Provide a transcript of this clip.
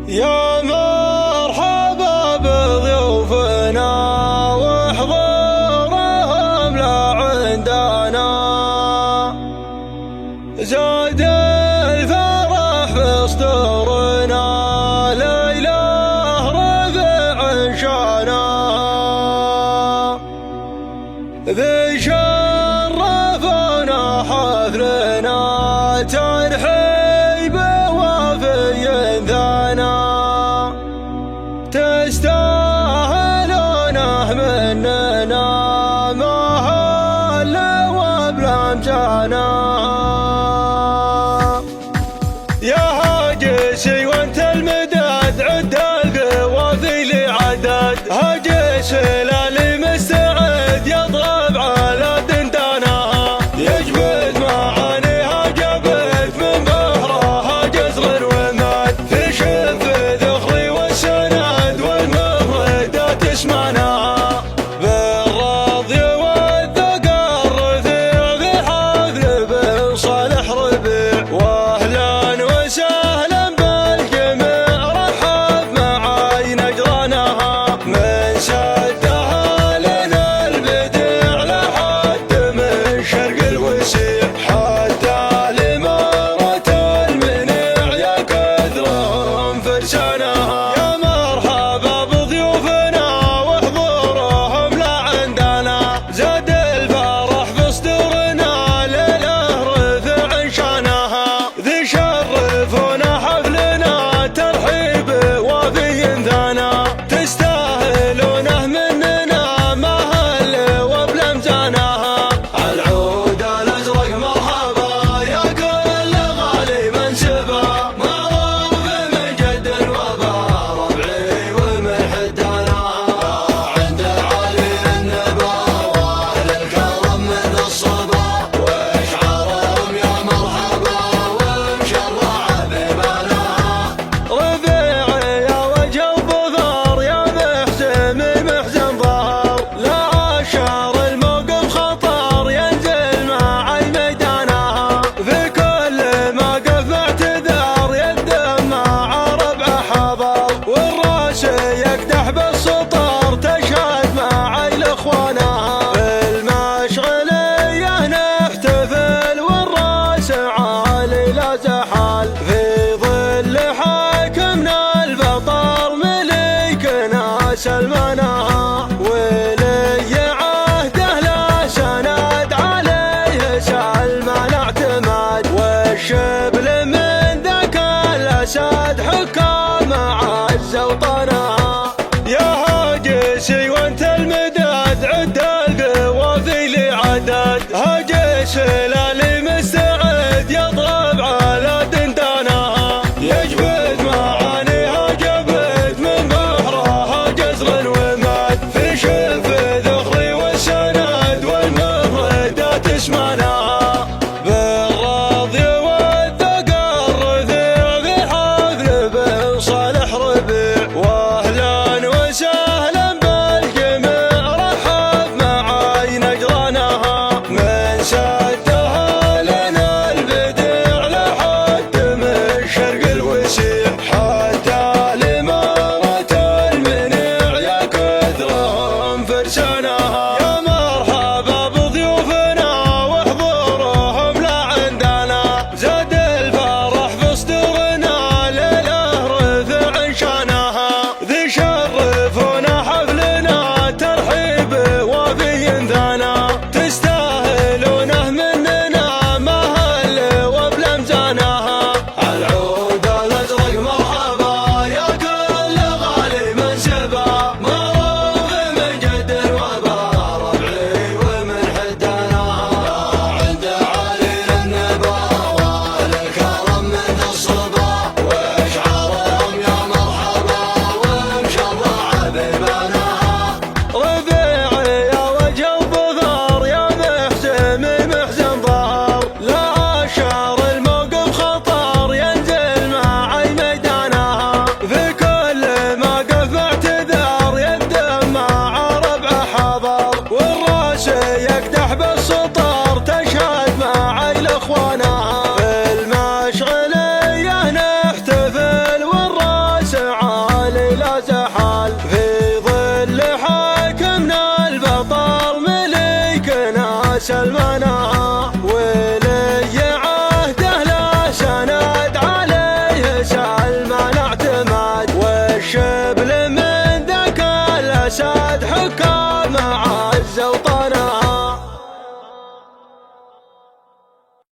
يا مرحبا بضيوفنا وحضورهم لعندنا، زاد الفرح في صدورنا، ليله رفع شانا، ذي شرفونا حفلنا ترحيب وفي ذانا، تستاهلونه مننا مهل وبلمجانا. يا هاجسي وانت المداد عد القوافي لعدد، هاجس هلالي مستعد يضرب على دندانها، يجبد معانيها جبد من بهرها جزر ومد، في شف ذخري والسند والمفردات اسمانها، بالرضي والذقر رفيع في حفل بن صالح ربيع، واهلا وسهلا بالجميع رحب معاي نجرانها، من سدها لنا البديع لحد من شرق الوسيع، حتى لمرة المنيع يا كثرهم فرسانها. يا مرحبا بضيوفنا وحضورهم لعندنا، زاد الفرح في صدورنا، ليله رفع شانها، ذي شرفونا حفلنا ترحيب وفي ذانا، تستاهلونه مننا مهل وبلمجانها. العود الازرق مرحبا يا كل غالي منسبه، معروف من جد وبا ربعي ومن حدانا، عند علي النبا واهل الكرم مثل الصبا، واشعارهم يا مرحبا ومشرع الفساد حكام